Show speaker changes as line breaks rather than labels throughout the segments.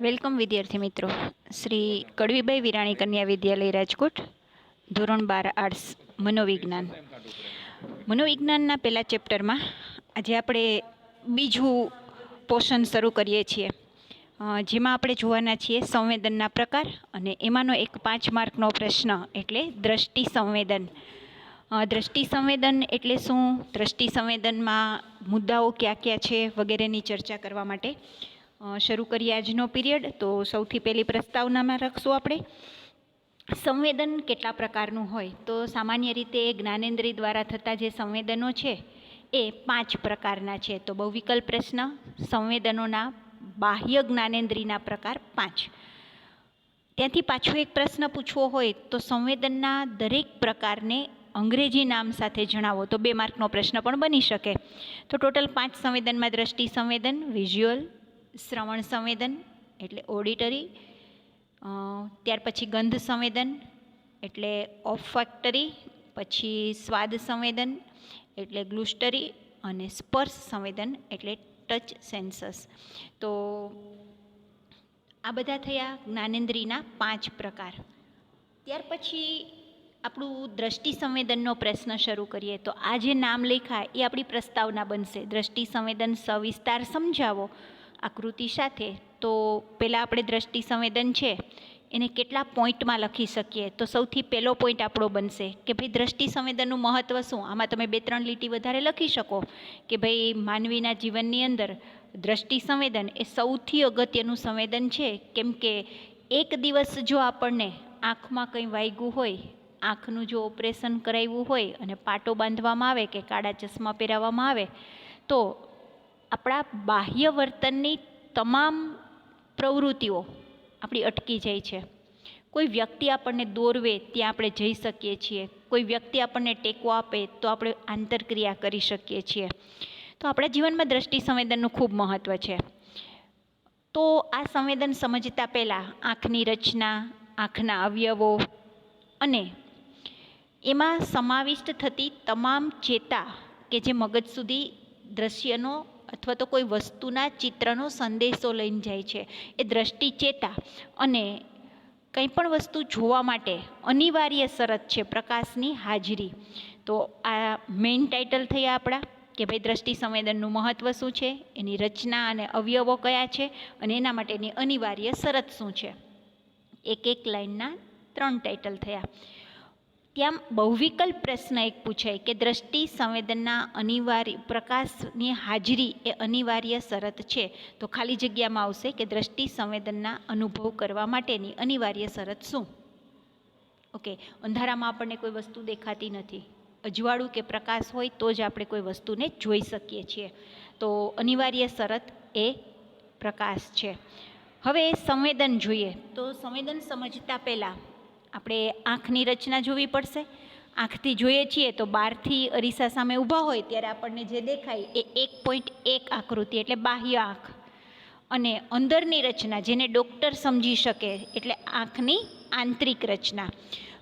Welcome વિદ્યાર્થી મિત્રો. શ્રી કડવીબાઈ વિરાણી કન્યા વિદ્યાલય રાજકોટ, ધોરણ 12 આર્ટ્સ, મનોવિજ્ઞાન. મનોવિજ્ઞાનના પહેલા ચેપ્ટરમાં આજે આપણે બીજું પોર્શન શરૂ કરીએ છીએ, જેમાં આપણે જોવાના છીએ સંવેદનના પ્રકાર, અને એમાંનો એક 5 માર્કનો પ્રશ્ન એટલે દ્રષ્ટિ સંવેદન. દ્રષ્ટિ સંવેદન એટલે શું, દ્રષ્ટિ સંવેદનમાં મુદ્દાઓ કયા કયા છે વગેરેની ચર્ચા કરવા માટે શરૂ કરીએ આજનો પીરિયડ. તો સૌથી પહેલી પ્રસ્તાવનામાં રાખશું આપણે સંવેદન કેટલા પ્રકારનું હોય. તો સામાન્ય રીતે જ્ઞાનેન્દ્રિય દ્વારા થતા જે સંવેદનો છે એ 5 પ્રકારના છે. તો બહુવિકલ્પ પ્રશ્ન, સંવેદનોના બાહ્ય જ્ઞાનેન્દ્રિયના પ્રકાર 5. ત્યાંથી પાછો એક પ્રશ્ન પૂછવો હોય તો સંવેદનના દરેક પ્રકારને અંગ્રેજી નામ સાથે જણાવો, તો 2 માર્કનો પ્રશ્ન પણ બની શકે. તો ટોટલ 5 સંવેદનમાં દ્રષ્ટિ સંવેદન, વિઝ્યુઅલ, શ્રવણ સંવેદન એટલે ઓડિટરી, ત્યાર પછી ગંધ સંવેદન એટલે ઓલ્ફેક્ટરી, પછી સ્વાદ સંવેદન એટલે ગ્લુસ્ટરી, અને સ્પર્શ સંવેદન એટલે ટચ સેન્સસ. તો આ બધા થયા જ્ઞાનેન્દ્રિયના 5 પ્રકાર. ત્યાર પછી આપણું દ્રષ્ટિ સંવેદનનો પ્રશ્ન શરૂ કરીએ. તો આ જે નામ લખ્યા એ આપણી પ્રસ્તાવના બનશે. દ્રષ્ટિ સંવેદન સવિસ્તાર સમજાવો આકૃતિ સાથે. તો પહેલાં આપણે દ્રષ્ટિ સંવેદન છે એને કેટલા પોઈન્ટમાં લખી શકીએ. તો સૌથી પહેલો પોઈન્ટ આપણો બનશે કે ભાઈ દ્રષ્ટિ સંવેદનનું મહત્ત્વ શું. આમાં તમે 2-3 લીટી વધારે લખી શકો કે ભાઈ માનવીના જીવનની અંદર દ્રષ્ટિ સંવેદન એ સૌથી અગત્યનું સંવેદન છે. કેમ કે એક દિવસ જો આપણને આંખમાં કંઈ વાગ્યું હોય, આંખનું જો ઓપરેશન કરાવ્યું હોય અને પાટો બાંધવામાં આવે કે કાળા ચશ્મા પહેરાવવામાં આવે, તો આપણા બાહ્ય વર્તનની તમામ પ્રવૃત્તિઓ આપણી અટકી જાય છે. કોઈ વ્યક્તિ આપણને દોરવે ત્યાં આપણે જઈ શકીએ છીએ, કોઈ વ્યક્તિ આપણને ટેકો આપે તો આપણે આંતરક્રિયા કરી શકીએ છીએ. તો આપણા જીવનમાં દ્રષ્ટિ સંવેદનનું ખૂબ મહત્ત્વ છે. તો આ સંવેદન સમજતા પહેલાં આંખની રચના, આંખના અવયવો અને એમાં સમાવિષ્ટ થતી તમામ ચેતા કે જે મગજ સુધી દ્રશ્યનો અથવા તો કોઈ વસ્તુના ચિત્રનો સંદેશો લઈને જાય છે, એ દ્રષ્ટિ ચેતા અને કંઈ પણ વસ્તુ જોવા માટે અનિવાર્ય શરત છે પ્રકાશની હાજરી. તો આ મેઇન ટાઇટલ થયા આપણા કે ભાઈ દ્રષ્ટિ સંવેદનનું મહત્ત્વ શું છે, એની રચના અને અવયવો કયા છે, અને એના માટેની અનિવાર્ય શરત શું છે. એક લાઇનના 3 ટાઇટલ થયા. ત્યાં બહુવિકલ્પ પ્રશ્ન એક પૂછાય કે દ્રષ્ટિ સંવેદનના અનિવાર્ય પ્રકાશની હાજરી એ અનિવાર્ય શરત છે. તો ખાલી જગ્યામાં આવશે કે દ્રષ્ટિ સંવેદનના અનુભવ કરવા માટેની અનિવાર્ય શરત શું. ઓકે, અંધારામાં આપણને કોઈ વસ્તુ દેખાતી નથી, અજવાળું કે પ્રકાશ હોય તો જ આપણે કોઈ વસ્તુને જોઈ શકીએ છીએ. તો અનિવાર્ય શરત એ પ્રકાશ છે. હવે સંવેદન જોઈએ. તો સંવેદન સમજતા પહેલાં આપણે આંખની રચના જોવી પડશે. આંખથી જોઈએ છીએ તો બહારથી અરીસા સામે ઊભા હોય ત્યારે આપણને જે દેખાય એ 1.1 આકૃતિ એટલે બાહ્ય આંખ, અને અંદરની રચના જેને ડૉક્ટર સમજી શકે એટલે આંખની આંતરિક રચના.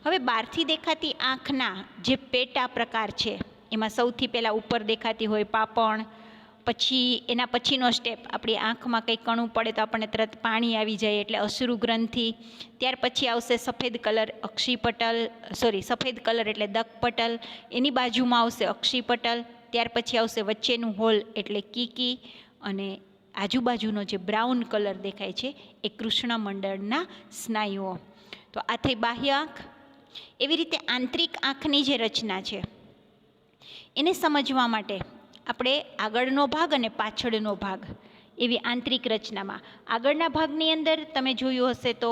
હવે બહારથી દેખાતી આંખના જે પેટા પ્રકાર છે એમાં સૌથી પહેલાં ઉપર દેખાતી હોય પાંપણ, પછી એના પછીનો સ્ટેપ આપણી આંખમાં કંઈ કણું પડે તો આપણને તરત પાણી આવી જાય એટલે અશ્રુ ગ્રંથિ. ત્યાર પછી આવશે સફેદ કલર અક્ષિપટલ, સફેદ કલર એટલે દકપટલ, એની બાજુમાં આવશે અક્ષિપટલ. ત્યાર પછી આવશે વચ્ચેનું હોલ એટલે કીકી, અને આજુબાજુનો જે બ્રાઉન કલર દેખાય છે એ કૃષ્ણમંડળના સ્નાયુઓ. તો આ થઈ બાહ્ય આંખ. એવી રીતે આંતરિક આંખની જે રચના છે એને સમજવા માટે આપણે આગળનો ભાગ અને પાછળનો ભાગ એવી આંતરિક રચનામાં આગળના ભાગની અંદર તમે જોયું હશે તો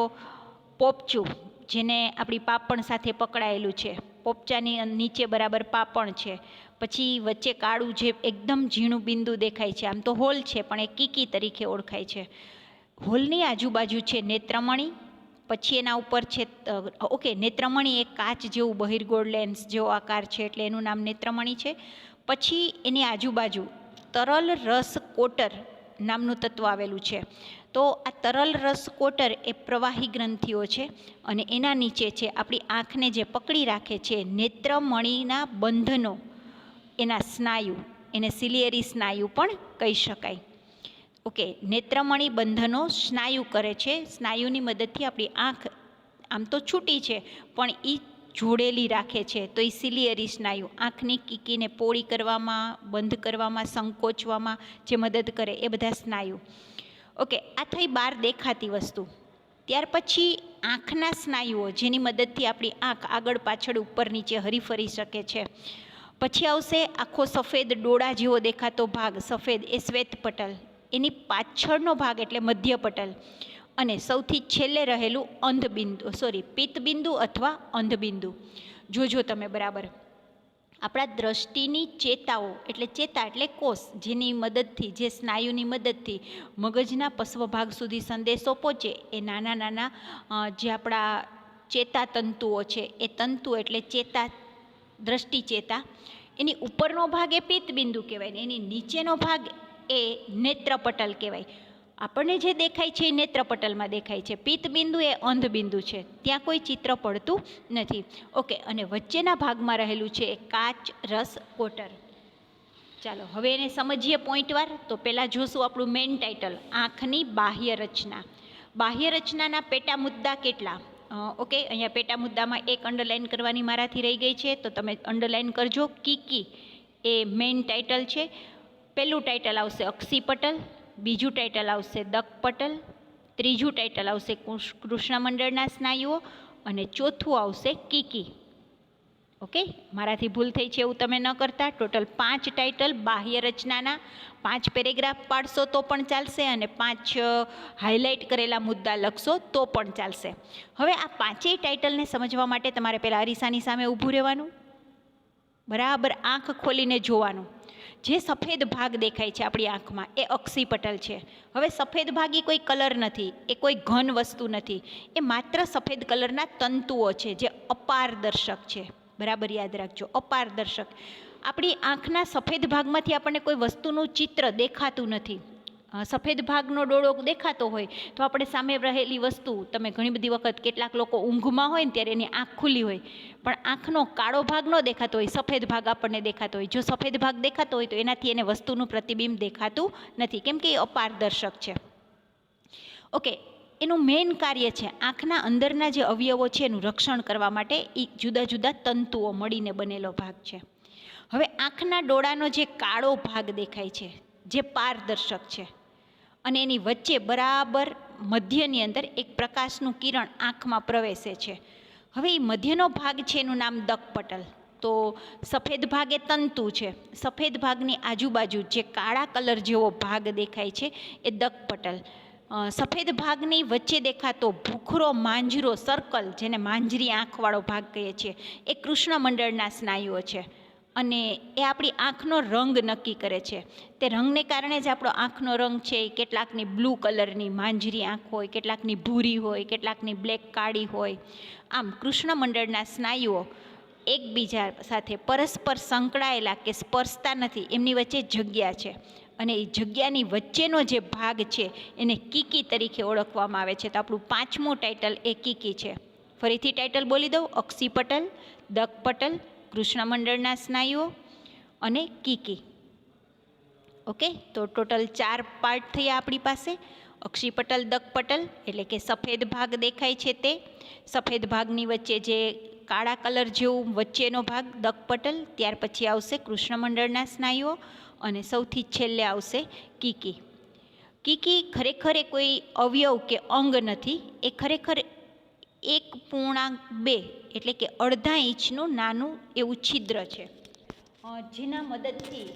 પોપચું, જેને આપણી પાપણ સાથે પકડાયેલું છે, પોપચાની નીચે બરાબર પાપણ છે. પછી વચ્ચે કાળું જે એકદમ ઝીણું બિંદુ દેખાય છે, આમ તો હોલ છે પણ એ કીકી તરીકે ઓળખાય છે. હોલની આજુબાજુ છે નેત્રમણી, પછી એના ઉપર છે નેત્રમણી એક કાચ જેવું બહિર્ગોળ લેન્સ જેવો આકાર છે એટલે એનું નામ નેત્રમણી છે. પછી એની આજુબાજુ તરલ રસ કોટર નામનું તત્વ આવેલું છે. તો આ તરલ રસ કોટર એ પ્રવાહી ગ્રંથિઓ છે, અને એના નીચે છે આપણી આંખને જે પકડી રાખે છે નેત્રમણીના બંધનો, એના સ્નાયુ, એને સિલિયરી સ્નાયુ પણ કહી શકાય. ઓકે, નેત્રમણી બંધનો સ્નાયુ કરે છે. સ્નાયુની મદદથી આપણી આંખ આમ તો છૂટી છે પણ એ જોડેલી રાખે છે. તો એ સિલિયરી સ્નાયુ આંખની કીકીને પોળી કરવામાં, બંધ કરવામાં, સંકોચવામાં જે મદદ કરે એ બધા સ્નાયુ. ઓકે, આ થઈ બહાર દેખાતી વસ્તુ. ત્યાર પછી આંખના સ્નાયુઓ જેની મદદથી આપણી આંખ આગળ પાછળ ઉપર નીચે હરીફરી શકે છે. પછી આવશે આખો સફેદ ડોળા જેવો દેખાતો ભાગ, સફેદ એ શ્વેતપટલ, એની પાછળનો ભાગ એટલે મધ્યપટલ, અને સૌથી છેલ્લે રહેલું પિત્તબિંદુ અથવા અંધબિંદુ. જોજો તમે બરાબર. આપણા દ્રષ્ટિની ચેતાઓ ચેતા એટલે કોષ, જેની મદદથી, જે સ્નાયુની મદદથી મગજના પશ્વ ભાગ સુધી સંદેશો પહોંચે, એ નાના નાના જે આપણા ચેતા તંતુઓ છે, એ તંતુ એટલે ચેતા, દ્રષ્ટિ ચેતા. એની ઉપરનો ભાગ એ પિત્તબિંદુ કહેવાય ને એની નીચેનો ભાગ એ નેત્રપટલ કહેવાય. આપણને જે દેખાય છે એ નેત્રપટલમાં દેખાય છે. પિત્તબિંદુ એ અંધબિંદુ છે, ત્યાં કોઈ ચિત્ર પડતું નથી. ઓકે, અને વચ્ચેના ભાગમાં રહેલું છે એ કાચ રસ કોટર. ચાલો હવે એને સમજીએ પોઈન્ટવાર. તો પહેલાં જોશું આપણું મેઇન ટાઇટલ, આંખની બાહ્ય રચના. બાહ્ય રચનાના પેટા મુદ્દા કેટલા? ઓકે, અહીંયા પેટા મુદ્દામાં એક અંડરલાઇન કરવાની મારાથી રહી ગઈ છે, તો તમે અંડરલાઇન કરજો. કીકી એ મેઇન ટાઇટલ છે. પહેલું ટાઇટલ આવશે અક્ષિપટલ, બીજું ટાઇટલ આવશે દકપટલ, ત્રીજું ટાઇટલ આવશે કૃષ્ણમંડળના સ્નાયુઓ, અને ચોથું આવશે કીકી. ઓકે, મારાથી ભૂલ થઈ છે એવું તમે ન કરતા. ટોટલ 5 ટાઇટલ બાહ્ય રચનાના. 5 પેરેગ્રાફ પાડશો તો પણ ચાલશે, અને 5 હાઇલાઇટ કરેલા મુદ્દા લખશો તો પણ ચાલશે. હવે આ 5 ટાઇટલને સમજવા માટે તમારે પહેલાં અરીસાની સામે ઊભું રહેવાનું, બરાબર આંખ ખોલીને જોવાનું. જે સફેદ ભાગ દેખાય છે આપણી આંખમાં એ અક્ષિપટલ છે. હવે સફેદ ભાગ એ કોઈ કલર નથી, એ કોઈ ઘન વસ્તુ નથી, એ માત્ર સફેદ કલરના તંતુઓ છે જે અપારદર્શક છે. બરાબર યાદ રાખજો, અપારદર્શક. આપણી આંખના સફેદ ભાગમાંથી આપણને કોઈ વસ્તુનું ચિત્ર દેખાતું નથી. સફેદ ભાગનો ડોળો દેખાતો હોય તો આપણે સામે રહેલી વસ્તુ, તમે ઘણી બધી વખત કેટલાક લોકો ઊંઘમાં હોય ને ત્યારે એની આંખ ખુલ્લી હોય, પણ આંખનો કાળો ભાગ ન દેખાતો હોય, સફેદ ભાગ આપણને દેખાતો હોય. જો સફેદ ભાગ દેખાતો હોય તો એનાથી એને વસ્તુનું પ્રતિબિંબ દેખાતું નથી, કેમ કે એ અપારદર્શક છે. ઓકે, એનું મેઇન કાર્ય છે આંખના અંદરના જે અવયવો છે એનું રક્ષણ કરવા માટે એ જુદા જુદા તંતુઓ મળીને બનેલો ભાગ છે. હવે આંખના ડોળાનો જે કાળો ભાગ દેખાય છે, જે પારદર્શક છે, અને એની વચ્ચે બરાબર મધ્યની અંદર એક પ્રકાશનું કિરણ આંખમાં પ્રવેશે છે. હવે એ મધ્યનો ભાગ છે એનું નામ દકપટલ. તો સફેદ ભાગ એ તંતુ છે, સફેદ ભાગની આજુબાજુ જે કાળા કલર જેવો ભાગ દેખાય છે એ દકપટલ. સફેદ ભાગની વચ્ચે દેખાતો ભૂખરો માંજરો સર્કલ, જેને માંજરી આંખવાળો ભાગ કહીએ છીએ, એ કૃષ્ણમંડળના સ્નાયુઓ છે, અને એ આપણી આંખનો રંગ નક્કી કરે છે. તે રંગને કારણે જ આપણો આંખનો રંગ છે એ કેટલાકની બ્લુ કલરની માંજરી આંખ હોય, કેટલાકની ભૂરી હોય, કેટલાકની બ્લેક કાળી હોય. આમ કૃષ્ણમંડળના સ્નાયુઓ એકબીજા સાથે પરસ્પર સંકળાયેલા કે સ્પર્શતા નથી, એમની વચ્ચે જગ્યા છે, અને એ જગ્યાની વચ્ચેનો જે ભાગ છે એને કીકી તરીકે ઓળખવામાં આવે છે. તો આપણું 5મું ટાઇટલ એ કીકી છે. ફરીથી ટાઇટલ બોલી દઉં, અક્ષિપટલ, દકપટલ, કૃષ્ણમંડળના સ્નાયુઓ અને કીકી. ઓકે, તો ટોટલ 4 પાર્ટ થયા આપણી પાસે. અક્ષિપટલ, દકપટલ એટલે કે સફેદ ભાગ દેખાય છે તે, સફેદ ભાગની વચ્ચે જે કાળા કલર જેવું વચ્ચેનો ભાગ દકપટલ, ત્યાર પછી આવશે કૃષ્ણમંડળના સ્નાયુઓ, અને સૌથી છેલ્લે આવશે કીકી. કીકી ખરેખર કોઈ અવયવ કે અંગ નથી, એ ખરેખર 1.2 એટલે કે અડધા ઇંચનું નાનું એવું છિદ્ર છે, જેના મદદથી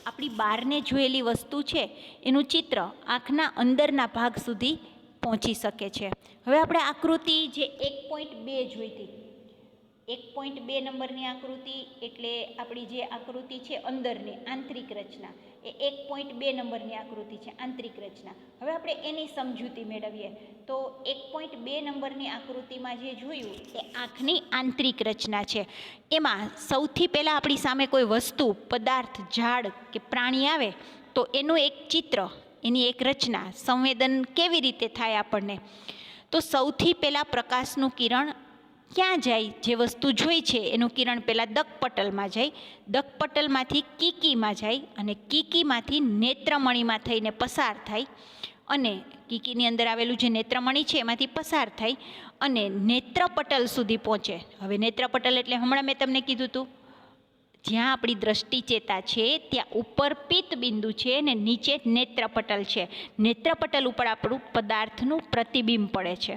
આપણી બહારને જોયેલી વસ્તુ છે એનું ચિત્ર આંખના અંદરના ભાગ સુધી પહોંચી શકે છે. હવે આપણે આકૃતિ જે 1.2 જોઈ હતી, 1.2 નંબરની આકૃતિ એટલે આપણી જે આકૃતિ છે અંદરની આંતરિક રચના, એ 1.2 નંબરની આકૃતિ છે આંતરિક રચના. હવે આપણે એની સમજૂતી મેળવીએ તો 1.2 નંબરની આકૃતિમાં જે જોયું એ આંખની આંતરિક રચના છે. એમાં સૌથી પહેલાં આપણી સામે કોઈ વસ્તુ, પદાર્થ, ઝાડ કે પ્રાણી આવે તો એનું એક ચિત્ર, એની એક રચના, સંવેદન કેવી રીતે થાય આપણને? તો સૌથી પહેલાં પ્રકાશનું કિરણ ક્યાં જાય? જે વસ્તુ જોઈ છે એનું કિરણ પહેલાં દકપટલમાં જાય, દકપટલમાંથી કીકીમાં જાય અને કીકીમાંથી નેત્રમણીમાં થઈને પસાર થાય અને કીકીની અંદર આવેલું જે નેત્રમણી છે એમાંથી પસાર થાય અને નેત્રપટલ સુધી પહોંચે. હવે નેત્રપટલ એટલે હમણાં મેં તમને કીધું હતું, જ્યાં આપણી દ્રષ્ટિચેતા છે ત્યાં ઉપર પિત્ત બિંદુ છે અને નીચે નેત્રપટલ છે. નેત્રપટલ ઉપર આપણું પદાર્થનું પ્રતિબિંબ પડે છે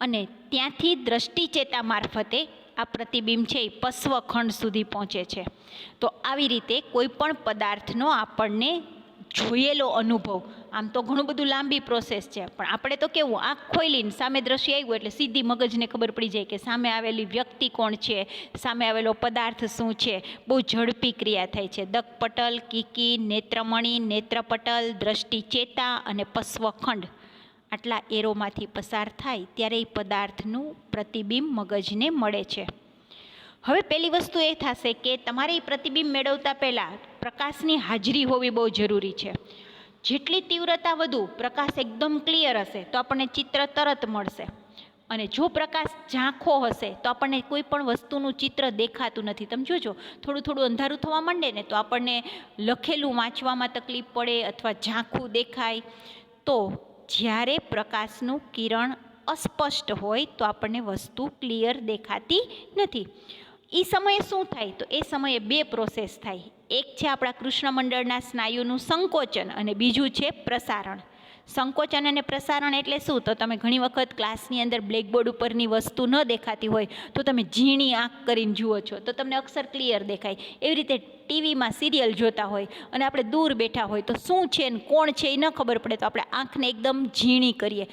અને ત્યાંથી દ્રષ્ટિચેતા મારફતે આ પ્રતિબિંબ છે એ પસ્વખંડ સુધી પહોંચે છે. તો આવી રીતે કોઈ પણ પદાર્થનો આપણને જોયેલો અનુભવ, આમ તો ઘણું બધું લાંબી પ્રોસેસ છે, પણ આપણે તો કેવું, આંખ ખોલીને સામે દ્રશ્ય આવ્યું એટલે સીધી મગજને ખબર પડી જાય કે સામે આવેલી વ્યક્તિ કોણ છે, સામે આવેલો પદાર્થ શું છે. બહુ ઝડપી ક્રિયા થાય છે. દકપટલ, કીકી, નેત્રમણી, નેત્રપટલ, દ્રષ્ટિચેતા અને પસ્વખંડ આટલા એરોમાંથી પસાર થાય ત્યારે એ પદાર્થનું પ્રતિબિંબ મગજને મળે છે. હવે પહેલી વસ્તુ એ થશે કે તમારે એ પ્રતિબિંબ મેળવતા પહેલાં પ્રકાશની હાજરી હોવી બહુ જરૂરી છે. જેટલી તીવ્રતા વધુ, પ્રકાશ એકદમ ક્લિયર હશે તો આપણને ચિત્ર તરત મળશે, અને જો પ્રકાશ ઝાંખો હશે તો આપણને કોઈ પણ વસ્તુનું ચિત્ર દેખાતું નથી. તમે જોજો, થોડું થોડું અંધારું થવા માંડે ને તો આપણને લખેલું વાંચવામાં તકલીફ પડે અથવા ઝાંખું દેખાય. તો જ્યારે પ્રકાશનું કિરણ અસ્પષ્ટ હોય તો આપણને વસ્તુ ક્લિયર દેખાતી નથી. એ સમયે શું થાય? તો એ સમયે બે પ્રોસેસ થાય. એક છે આપણા કૃષ્ણમંડળના સ્નાયુનું સંકોચન અને બીજું છે પ્રસારણ. સંકોચન અને પ્રસારણ એટલે શું? તો તમે ઘણી વખત ક્લાસની અંદર બ્લેકબોર્ડ ઉપરની વસ્તુ ન દેખાતી હોય તો તમે ઝીણી આંખ કરીને જુઓ છો તો તમને અક્ષર ક્લિયર દેખાય. એવી રીતે ટીવીમાં સિરિયલ જોતા હોય અને આપણે દૂર બેઠા હોય તો શું છે ને કોણ છે એ ન ખબર પડે તો આપણે આંખને એકદમ ઝીણી કરીએ.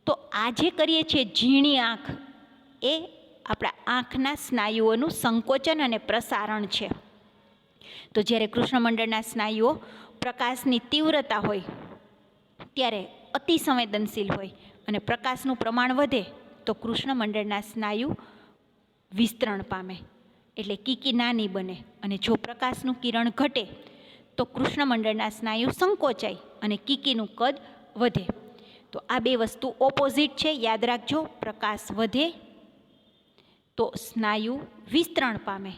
તો આ જે કરીએ છીએ ઝીણી આંખ, એ આપણા આંખના સ્નાયુઓનું સંકોચન અને પ્રસારણ છે. તો જ્યારે કૃષ્ણમંડળના સ્નાયુઓ પ્રકાશની તીવ્રતા હોય ત્યારે અતિ સંવેદનશીલ હોય અને પ્રકાશનું પ્રમાણ વધે તો કૃષ્ણમંડળના સ્નાયુ વિસ્તરણ પામે, એટલે કીકી નાની બને. અને જો પ્રકાશનું કિરણ ઘટે તો કૃષ્ણમંડળના સ્નાયુ સંકોચાય અને કીકીનું કદ વધે. તો આ બે વસ્તુ ઓપોઝિટ છે, યાદ રાખજો. પ્રકાશ વધે તો સ્નાયુ વિસ્તરણ પામે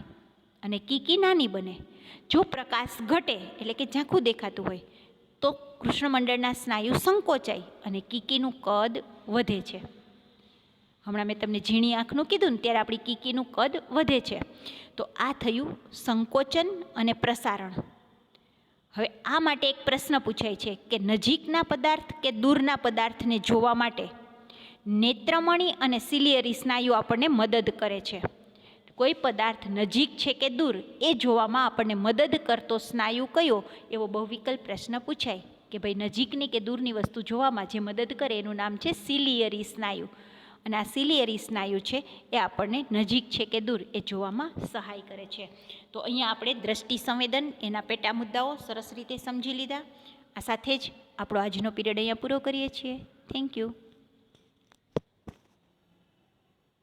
અને કીકી નાની બને. જો પ્રકાશ ઘટે એટલે કે ઝાંખું દેખાતું હોય તો કૃષ્ણમંડળના સ્નાયુ સંકોચાય અને કીકીનું કદ વધે છે. હમણાં મેં તમને ઝીણી આંખનું કીધું ને ત્યારે આપણી કીકીનું કદ વધે છે. તો આ થયું સંકોચન અને પ્રસારણ. હવે આ માટે એક પ્રશ્ન પૂછાય છે કે નજીકના પદાર્થ કે દૂરના પદાર્થને જોવા માટે નેત્રમણી અને સિલિયરી સ્નાયુ આપણને મદદ કરે છે. કોઈ પદાર્થ નજીક છે કે દૂર એ જોવામાં આપણને મદદ કરતો સ્નાયુ કયો, એવો બહુવિકલ્પ પ્રશ્ન પૂછાય કે ભાઈ નજીકની કે દૂરની વસ્તુ જોવામાં જે મદદ કરે એનું નામ છે સિલિયરી સ્નાયુ. અને આ સિલિયરી સ્નાયુ છે એ આપણને નજીક છે કે દૂર એ જોવામાં સહાય કરે છે. તો અહીંયા આપણે દ્રષ્ટિ સંવેદન એના પેટા મુદ્દાઓ સરસ રીતે સમજી લીધા. આ સાથે જ આપણો આજનો પીરિયડ અહીંયા પૂરો કરીએ છીએ. Thank you.